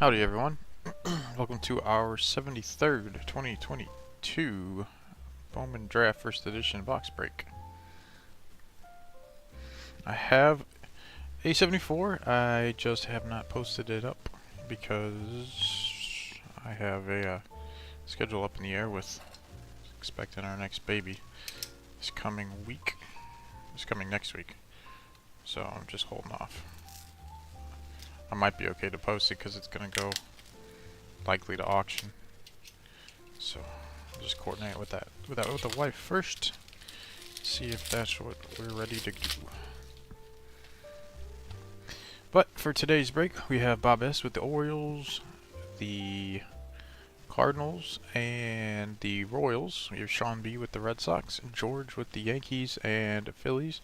Howdy everyone. Welcome to our 73rd 2022 Bowman Draft First Edition box break. I have a 74. I just have not posted it up because I have a schedule up in the air with expecting our next baby this coming next week. So I'm just holding off. I might be okay to post it because it's going to go likely to auction. So I'll just coordinate with the wife first. See if that's what we're ready to do. But for today's break, we have Bob S with the Orioles, the Cardinals, and the Royals. We have Sean B with the Red Sox, George with the Yankees and Phillies,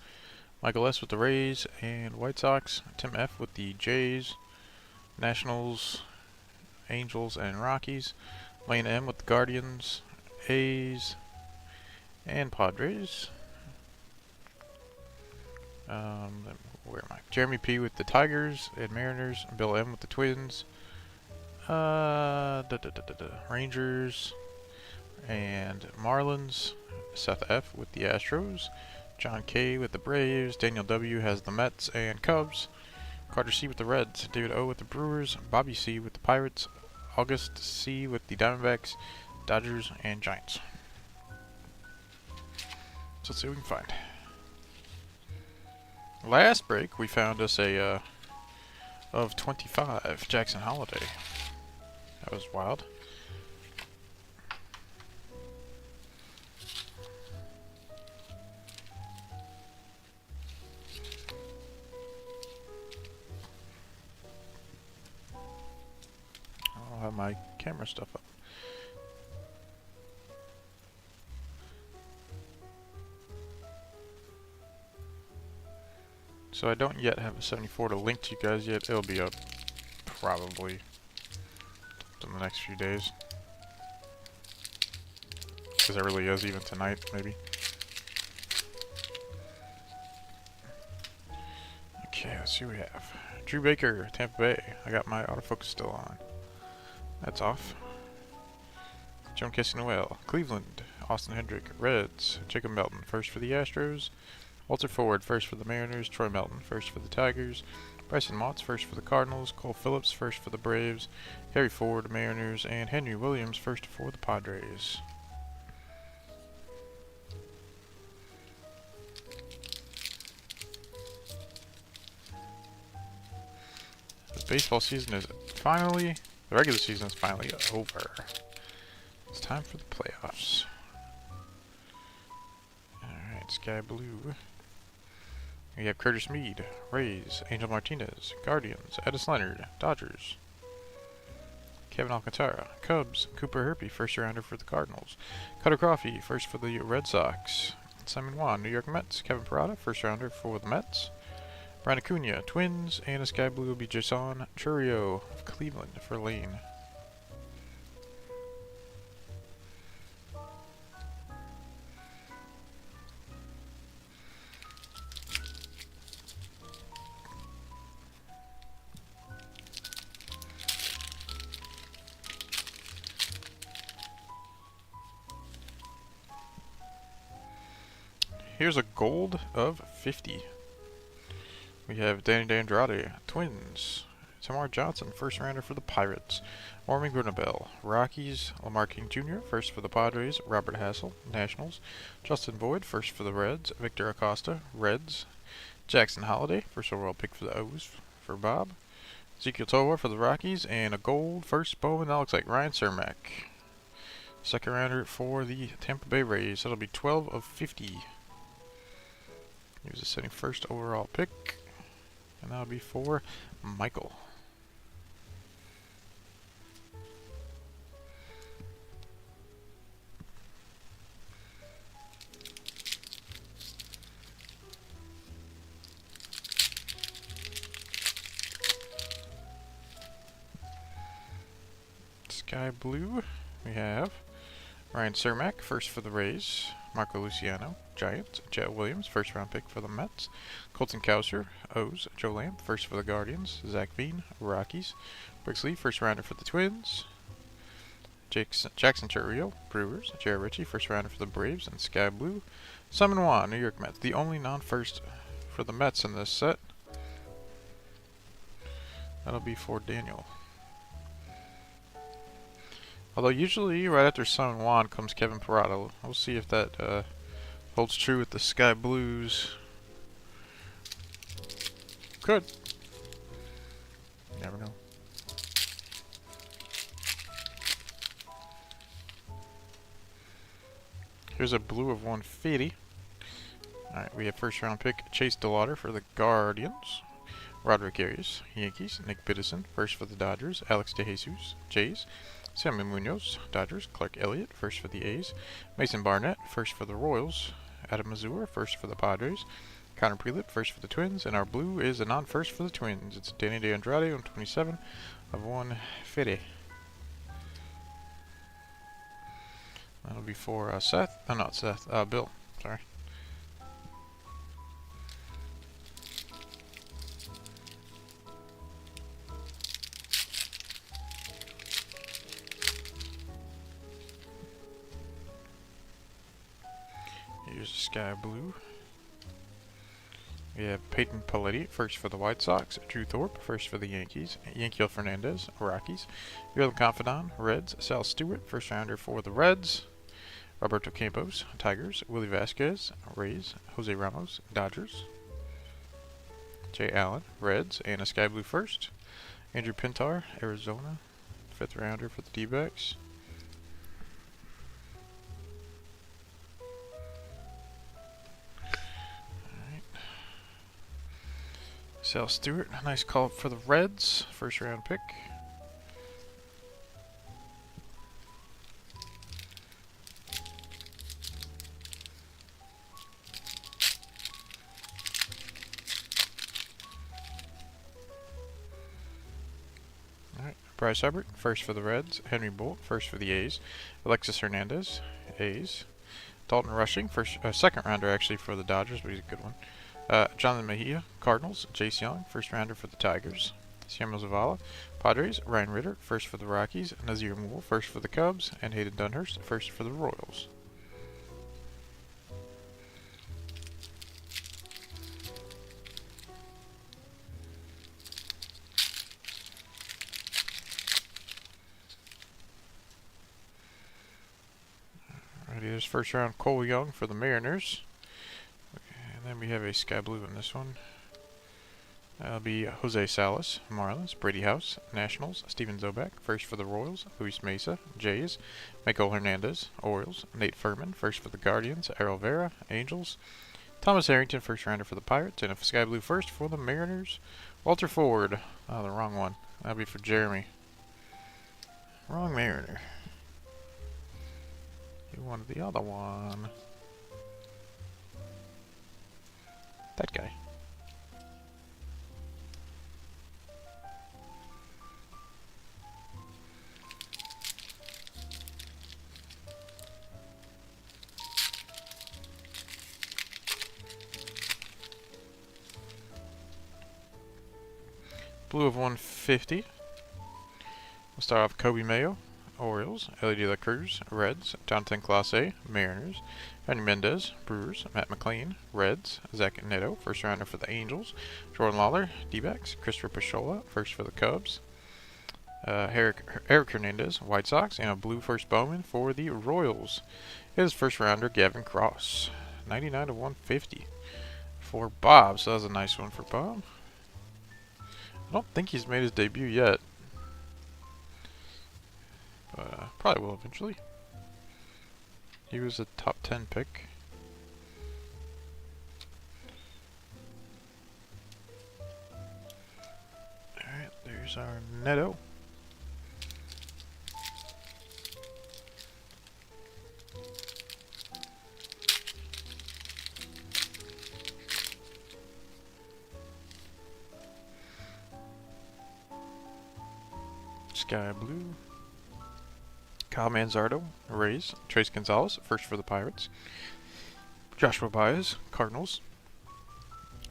Michael S with the Rays and White Sox, Tim F with the Jays, Nationals, Angels, and Rockies, Lane M with the Guardians, A's, and Padres. Where am I? Jeremy P with the Tigers and Mariners, Bill M with the Twins, Rangers, and Marlins, Seth F with the Astros, John K with the Braves, Daniel W has the Mets and Cubs, Carter C with the Reds, David O with the Brewers, Bobby C with the Pirates, August C with the Diamondbacks, Dodgers, and Giants. So let's see what we can find. Last break we found us a of 25 Jackson Holiday. That was wild. I'll have my camera stuff up. So I don't yet have a 74 to link to you guys yet. It'll be up probably in the next few days. Because it really is, even tonight, maybe. Okay, let's see what we have. Drew Baker, Tampa Bay. I got my autofocus still on. That's off. Joan Casey-Noel, Cleveland. Austin Hendrick, Reds. Jacob Melton, first for the Astros. Walter Ford, first for the Mariners. Troy Melton, first for the Tigers. Bryson Motts, first for the Cardinals. Cole Phillips, first for the Braves. Harry Ford, Mariners. And Henry Williams, first for the Padres. The baseball season is finally, the regular season is finally over. It's time for the playoffs. Alright, Sky Blue. We have Curtis Mead, Rays, Angel Martinez, Guardians, Edison Leonard, Dodgers, Kevin Alcantara, Cubs, Cooper Herpy, first rounder for the Cardinals, Cutter Coffey, first for the Red Sox, Simon Wan, New York Mets, Kevin Parada, first rounder for the Mets, Brian Acuna, Twins, and a Sky Blue will be Jason Churio of Cleveland for Lane. Here's a gold of 50. We have Danny D'Andrade, Twins. Tamar Johnson, first rounder for the Pirates. Warming Grunabel, Rockies. Lamar King Jr., first for the Padres. Robert Hassel, Nationals. Justin Boyd, first for the Reds. Victor Acosta, Reds. Jackson Holiday, first overall pick for the O's for Bob. Ezekiel Tovar for the Rockies. And a gold first Bowman, that looks like Ryan Cermak. Second rounder for the Tampa Bay Rays. That'll be 12 of 50. He was the 71st overall pick. And that'll be for Michael. Sky Blue, we have Ryan Cermak, first for the Rays. Marco Luciano, Giants. Jet Williams, first round pick for the Mets. Colton Cowser, O's. Joe Lamb, first for the Guardians. Zach Veen, Rockies. Brooks Lee, first rounder for the Twins. Jackson Churriel, Brewers. Jared Ritchie, first rounder for the Braves. And Sky Blue, Simon Wan, New York Mets. The only non-first for the Mets in this set. That'll be for Daniel. Although usually right after Simon Wan comes Kevin Parada. We'll see if that holds true with the Sky Blues. Could. You never know. Here's a blue of 150. Alright, we have first round pick Chase DeLauder for the Guardians. Roderick Arias, Yankees. Nick Biddison, first for the Dodgers. Alex DeJesus, Jays. Samuel Munoz, Dodgers. Clark Elliott, first for the A's. Mason Barnett, first for the Royals. Adam Mazur, first for the Padres. Connor Prelip, first for the Twins. And our blue is a non-first for the Twins. It's Danny De Andrade on 27 of 150. That'll be for Seth. Oh, not Seth. Bill. Sorry. Here's Sky Blue. We have Peyton Paletti, first for the White Sox. Drew Thorpe, first for the Yankees. Yanquiel Fernandez, Rockies. Yoel Confidant, Reds. Sal Stewart, first rounder for the Reds. Roberto Campos, Tigers. Willie Vasquez, Rays. Jose Ramos, Dodgers. Jay Allen, Reds. And a Sky Blue first. Andrew Pintar, Arizona. Fifth rounder for the D-backs. Sal Stewart, nice call up for the Reds, first round pick. Alright, Bryce Hubbard, first for the Reds. Henry Bolt, first for the A's. Alexis Hernandez, A's. Dalton Rushing, second rounder actually for the Dodgers, but he's a good one. Jonathan Mejia, Cardinals. Jace Young, first rounder for the Tigers. Samuel Zavala, Padres. Ryan Ritter, first for the Rockies. Nazir Moore, first for the Cubs. And Hayden Dunhurst, first for the Royals. Alrighty, there's first round Cole Young for the Mariners. And then we have a Sky Blue in this one. That'll be Jose Salas, Marlins. Brady House, Nationals. Steven Zobak, first for the Royals. Luis Mesa, Jays. Michael Hernandez, Orioles. Nate Furman, first for the Guardians. Errol Vera, Angels. Thomas Harrington, first rounder for the Pirates. And a Sky Blue first for the Mariners. Walter Ford. Oh, the wrong one. That'll be for Jeremy. Wrong Mariner. You wanted the other one. That guy. Blue of 150. We'll start off Kobe Mayo, Orioles. Ellie De La Cruz, Reds. Jonathan Clase, Mariners. Henry Mendez, Brewers. Matt McLean, Reds. Zach Neto, first rounder for the Angels. Jordan Lawler, D-backs. Christopher Pachola, first for the Cubs. Eric Hernandez, White Sox. And a blue first Bowman for the Royals. His first rounder, Gavin Cross. 99 of 150 for Bob. So that was a nice one for Bob. I don't think he's made his debut yet. But probably will eventually. He was a top 10 pick. Alright, there's our Neto. Sky Blue. Kyle Manzardo, Rays. Trace Gonzalez, first for the Pirates. Joshua Baez, Cardinals.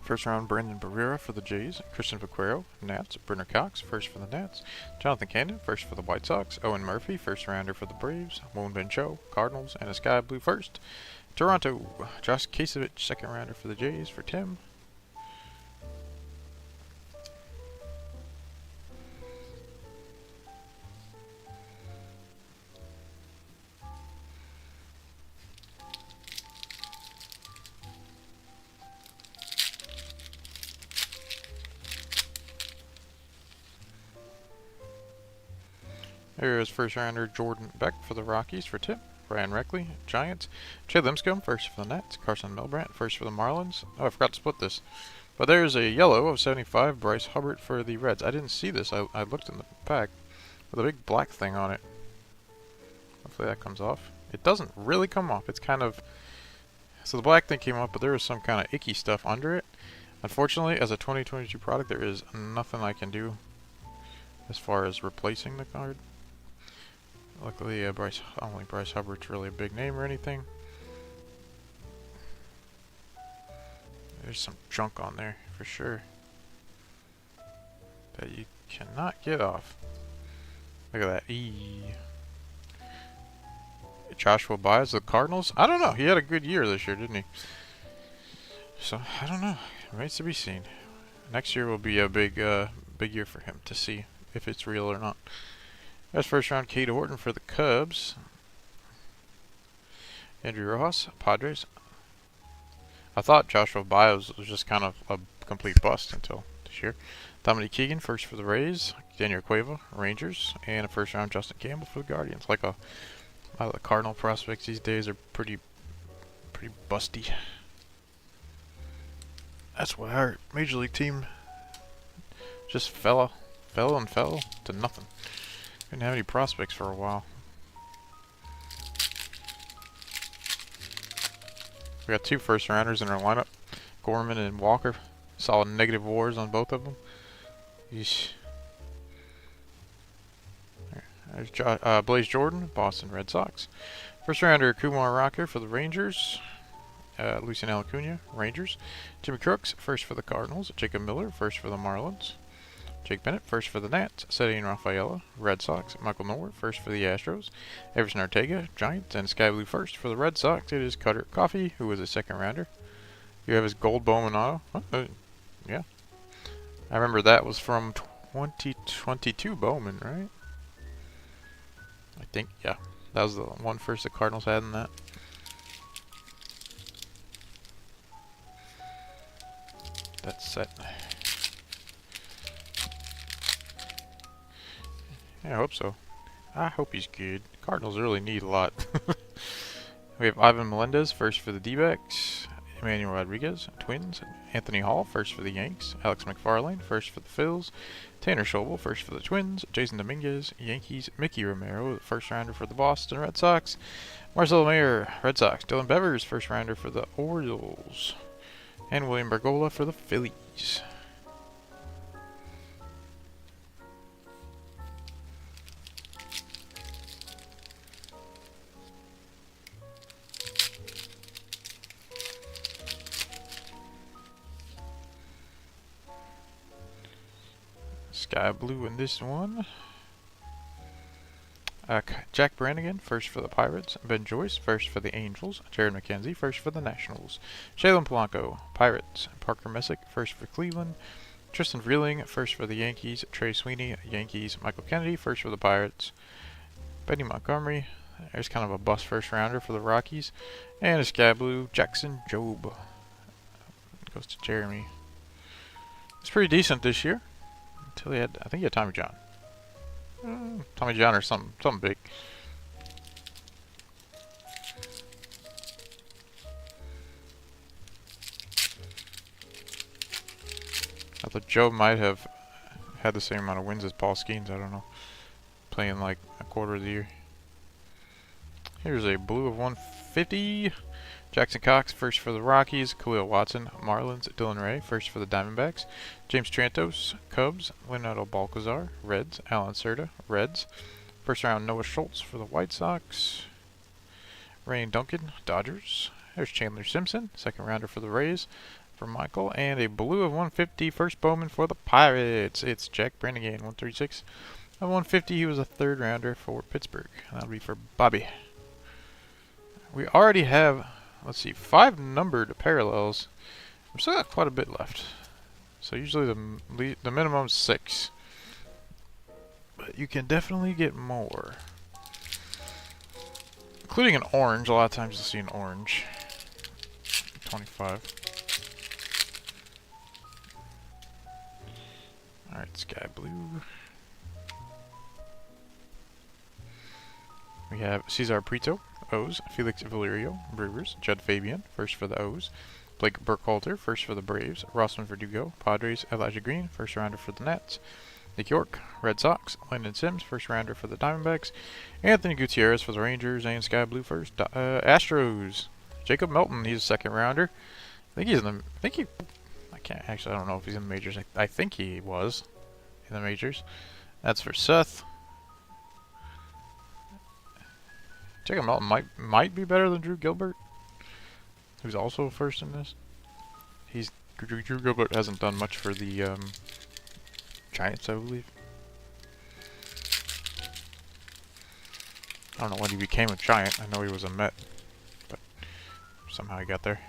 First round, Brandon Barrera for the Jays. Christian Vaquero, Nats. Brenner Cox, first for the Nats. Jonathan Cannon, first for the White Sox. Owen Murphy, first rounder for the Braves. Moon Ben Cho, Cardinals, and a Sky Blue first. Toronto, Josh Kasevich, second rounder for the Jays for Tim. There is first rounder Jordan Beck for the Rockies for Tim. Brian Reckley, Giants. Chad Limscomb, first for the Nets. Carson Milbrandt, first for the Marlins. Oh, I forgot to split this. But there's a yellow of 75, Bryce Hubbard for the Reds. I didn't see this. I looked in the pack with a big black thing on it. Hopefully that comes off. It doesn't really come off. It's kind of... So the black thing came off, but there was some kind of icky stuff under it. Unfortunately, as a 2022 product, there is nothing I can do as far as replacing the card. Luckily, I don't think Bryce Hubbard's really a big name or anything. There's some junk on there for sure that you cannot get off. Look at that. Joshua Baez, the Cardinals. I don't know. He had a good year this year, didn't he? So I don't know. Remains to be seen. Next year will be a big year for him to see if it's real or not. That's first round, Cade Horton for the Cubs. Andrew Rojas, Padres. I thought Joshua Baez was just kind of a complete bust until this year. Dominic Keegan, first for the Rays. Daniel Cueva, Rangers. And a first round, Justin Campbell for the Guardians. Like a lot of the Cardinal prospects these days are pretty busty. That's why our Major League team just fell to nothing. Didn't have any prospects for a while. We got two first rounders in our lineup. Gorman and Walker. Solid negative wars on both of them. Yeesh. There's Blaze Jordan, Boston Red Sox. First rounder Kumar Rocker for the Rangers. Lucian Acuna, Rangers. Jimmy Crooks, first for the Cardinals. Jacob Miller, first for the Marlins. Jake Bennett, first for the Nats. Cedric Rafaela, Red Sox. Michael Norwood, first for the Astros. Everson Ortega, Giants. And Sky Blue first for the Red Sox. It is Cutter Coffee, who was a second rounder. You have his gold Bowman auto. Yeah. I remember that was from 2022 Bowman, right? I think, yeah. That was the one first the Cardinals had in that. That's set. Yeah, I hope so. I hope he's good. Cardinals really need a lot. We have Ivan Melendez, first for the D-backs. Emmanuel Rodriguez, Twins. Anthony Hall, first for the Yanks. Alex McFarlane, first for the Phils. Tanner Schobel, first for the Twins. Jason Dominguez, Yankees. Mickey Romero, the first rounder for the Boston Red Sox. Marcelo Mayer, Red Sox. Dylan Bevers, first rounder for the Orioles. And William Bergola for the Phillies. Sky Blue in this one. Jack Brannigan, first for the Pirates. Ben Joyce, first for the Angels. Jared McKenzie, first for the Nationals. Shalen Polanco, Pirates. Parker Messick, first for Cleveland. Tristan Vreeling, first for the Yankees. Trey Sweeney, Yankees. Michael Kennedy, first for the Pirates. Benny Montgomery, there's kind of a bust first rounder for the Rockies. And a Sky Blue, Jackson Jobe. Goes to Jeremy. It's pretty decent this year. Until he had, I think he had Tommy John. Tommy John or something big. I thought Joe might have had the same amount of wins as Paul Skeens. I don't know. Playing like a quarter of the year. Here's a blue of 150. Jackson Cox, first for the Rockies. Khalil Watson, Marlins. Dylan Ray, first for the Diamondbacks. James Trantos, Cubs. Leonardo Balcazar, Reds. Alan Cerda, Reds. First round, Noah Schultz for the White Sox. Ryan Duncan, Dodgers. There's Chandler Simpson, second rounder for the Rays from Michael, and a blue of 150 first Bowman for the Pirates. It's Jack Brannigan, 136 of 150. He was a third rounder for Pittsburgh. That'll be for Bobby. We already have, let's see, 5 numbered parallels. We've still got quite a bit left. So usually the minimum is 6. But you can definitely get more. Including an orange. A lot of times you'll see an orange. 25. Alright, sky blue. We have Cesar Prieto, O's. Felix Valerio, Brewers. Judd Fabian, first for the O's. Blake Burkhalter, first for the Braves. Rossman Verdugo, Padres. Elijah Green, first rounder for the Nats. Nick York, Red Sox. Landon Sims, first rounder for the Diamondbacks. Anthony Gutierrez for the Rangers, and Sky Blue first. Astros. Jacob Melton, he's a second rounder. I don't know if he's in the majors. I think he was in the majors. That's for Seth. Jacob Melton might be better than Drew Gilbert, who's also first in this. Drew Gilbert hasn't done much for the Giants, I believe. I don't know when he became a Giant. I know he was a Met, but somehow he got there.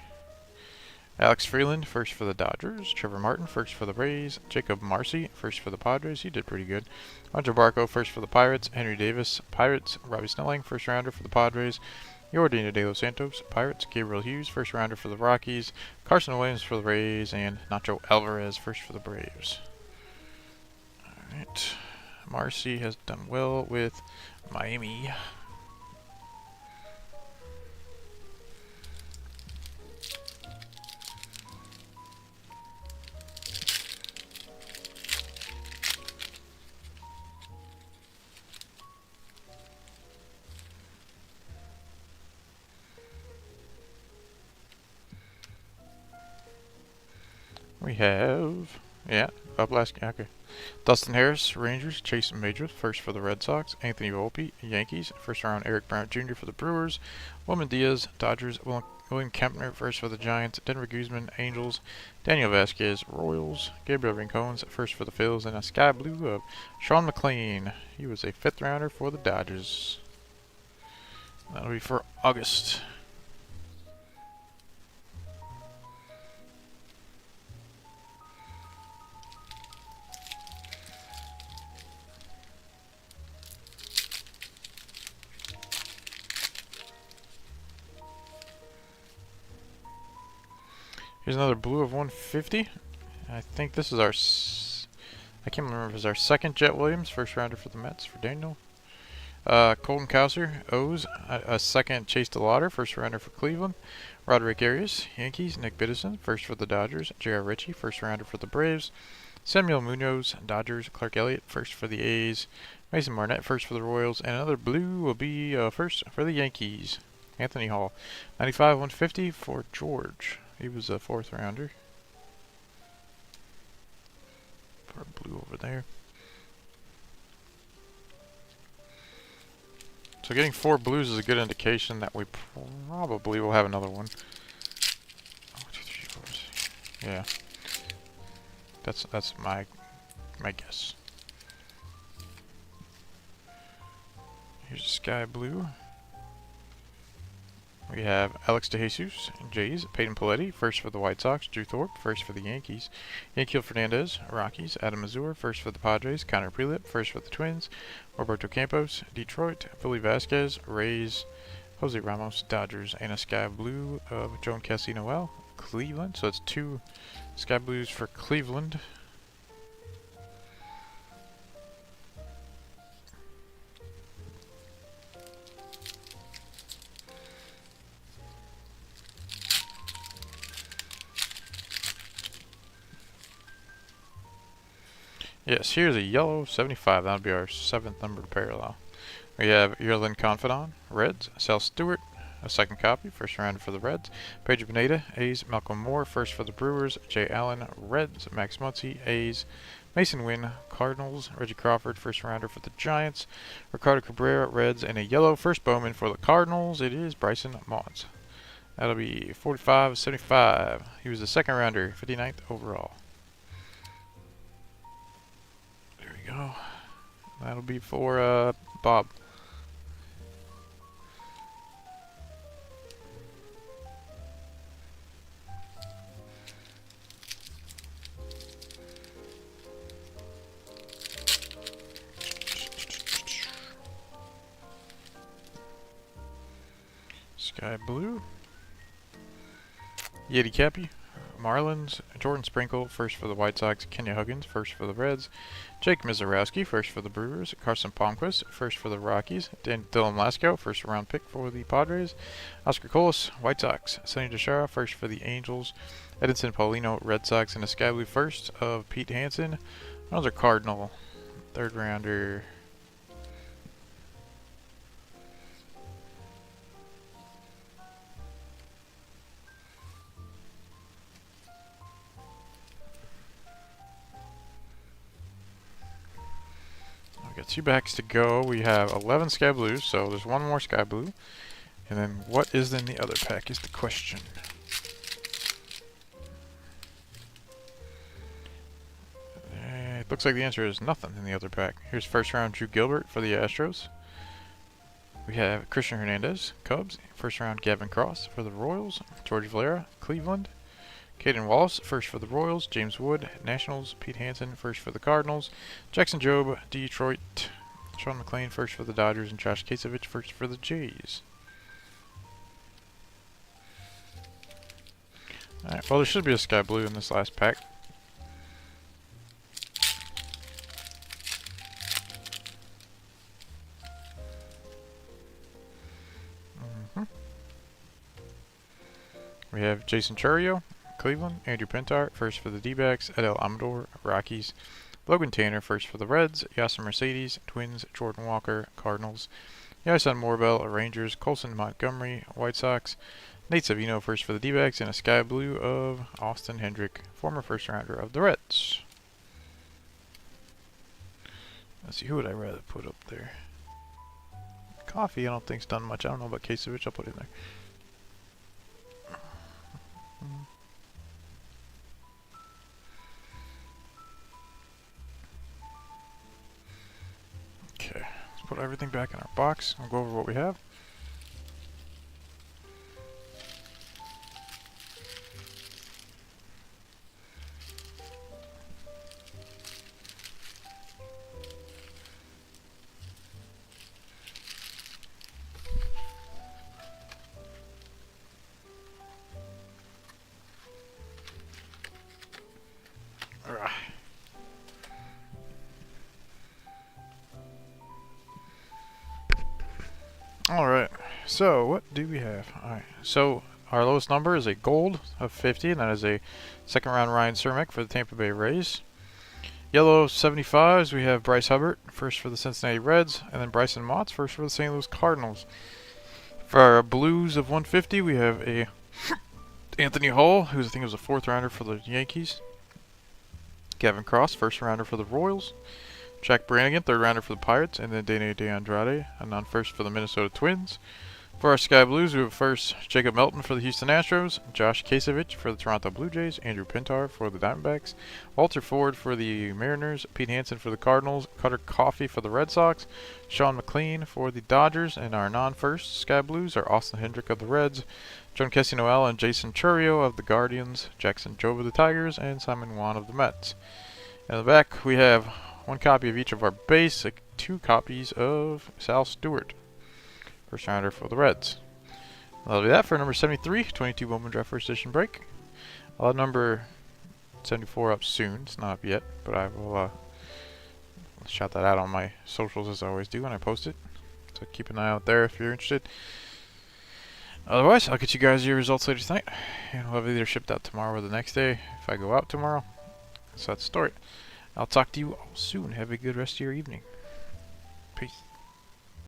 Alex Freeland, first for the Dodgers. Trevor Martin, first for the Rays. Jacob Marcy, first for the Padres. He did pretty good. Andre Barco, first for the Pirates. Henry Davis, Pirates. Robbie Snelling, first rounder for the Padres. Yordino De Los Santos, Pirates. Gabriel Hughes, first rounder for the Rockies. Carson Williams for the Rays. And Nacho Alvarez, first for the Braves. Alright. Marcy has done well with Miami. We have, okay. Dustin Harris, Rangers. Chase Major, first for the Red Sox. Anthony Volpe, Yankees. First round, Eric Brown Jr. for the Brewers. Wilman Diaz, Dodgers. William Kempner, first for the Giants. Denver Guzman, Angels. Daniel Vasquez, Royals. Gabriel Rincones, first for the Phils. And a sky blue of Sean McLean. He was a 5th rounder for the Dodgers. That'll be for August. Here's another blue of 150. I think this is our... I can't remember if it's our second Jet Williams, first rounder for the Mets for Daniel. Colton Cowser, O's. A second Chase DeLauder, first rounder for Cleveland. Roderick Arias, Yankees. Nick Biddison, first for the Dodgers. J.R. Ritchie, first rounder for the Braves. Samuel Munoz, Dodgers. Clark Elliott, first for the A's. Mason Barnett, first for the Royals. And another blue will be first for the Yankees. Anthony Hall, 95-150 for George. He was a 4th rounder. For blue over there. So getting 4 blues is a good indication that we probably will have another one. 1, 2, 3, 4, 6. Yeah. That's my guess. Here's sky blue. We have Alex DeJesus, Jays. Peyton Paletti, first for the White Sox. Drew Thorpe, first for the Yankees. Yanquiel Fernandez, Rockies. Adam Mazur, first for the Padres. Connor Prelip, first for the Twins. Roberto Campos, Detroit. Philly Vasquez, Rays. Jose Ramos, Dodgers. And a sky blue of Joan Cassie Noel, Cleveland. So it's 2 sky blues for Cleveland. Yes, here's a yellow 75. That'll be our 7th numbered parallel. We have Yerlin Confidant, Reds. Sal Stewart, a second copy, first rounder for the Reds. Pedro Pineda, A's. Malcolm Moore, first for the Brewers. Jay Allen, Reds. Max Muncy, A's. Mason Wynn, Cardinals. Reggie Crawford, first rounder for the Giants. Ricardo Cabrera, Reds. And a yellow first Bowman for the Cardinals. It is Bryson Motts. That'll be 45-75. He was the second rounder, 59th overall. There we go. That'll be for Bob. Sky Blue. Yeti Cappy. Marlins. Jordan Sprinkle, first for the White Sox. Kenya Huggins, first for the Reds. Jake Mizorowski, first for the Brewers. Carson Palmquist, first for the Rockies. Dylan Laskow, first round pick for the Padres. Oscar Colas, White Sox. Sonny DeShara, first for the Angels. Edinson Paulino, Red Sox, and a Sky Blue first of Pete Hansen. Another Cardinal, third rounder. We got 2 packs to go. We have 11 Sky Blues, so there's 1 more Sky Blue. And then what is in the other pack is the question. It looks like the answer is nothing in the other pack. Here's first round Drew Gilbert for the Astros. We have Christian Hernandez, Cubs. First round Gavin Cross for the Royals. George Valera, Cleveland. Caden Wallace, first for the Royals. James Wood, Nationals. Pete Hansen, first for the Cardinals. Jackson Jobe, Detroit. Sean McClain, first for the Dodgers. And Josh Kasevich, first for the Jays. Alright, well there should be a Sky Blue in this last pack. We have Jason Chourio, Cleveland. Andrew Pintar, first for the D-backs. Adel Amador, Rockies. Logan Tanner, first for the Reds. Yasser Mercedes, Twins. Jordan Walker, Cardinals. Yason Morbell, Rangers. Colson Montgomery, White Sox. Nate Savino, first for the D-backs. And a Sky Blue of Austin Hendrick, former first rounder of the Reds. Let's see, who would I rather put up there? Coffee, I don't think's done much. I don't know about Kasevich. I'll put it in there. Okay, let's put everything back in our box. We'll go over what we have. Alright, so what do we have? Alright, so our lowest number is a gold of 50, and that is a second round Ryan Cermak for the Tampa Bay Rays. Yellow 75s, we have Bryce Hubbard, first for the Cincinnati Reds, and then Bryson Motts, first for the St. Louis Cardinals. For our blues of 150, we have a Anthony Hall, who I think was a 4th rounder for the Yankees. Gavin Cross, first rounder for the Royals. Jack Brannigan, 3rd rounder for the Pirates, and then Dane DeAndrade, a non-first for the Minnesota Twins. For our Sky Blues, we have first Jacob Melton for the Houston Astros, Josh Kasevich for the Toronto Blue Jays, Andrew Pintar for the Diamondbacks, Walter Ford for the Mariners, Pete Hansen for the Cardinals, Cutter Coffey for the Red Sox, Sean McClain for the Dodgers, and our non-first Sky Blues are Austin Hendrick of the Reds, John Kessie Noel and Jason Chourio of the Guardians, Jackson Jobe of the Tigers, and Simon Wan of the Mets. In the back, we have 1 copy of each of our base, 2 copies of Sal Stewart, first rounder for the Reds. That'll be that for number 73, 22 Bowman Draft First Edition break. I'll have number 74 up soon. It's not up yet, but I will shout that out on my socials as I always do when I post it. So keep an eye out there if you're interested. Otherwise, I'll get you guys your results later tonight, and we'll have either shipped out tomorrow or the next day if I go out tomorrow. So that's the story. I'll talk to you all soon. Have a good rest of your evening. Peace.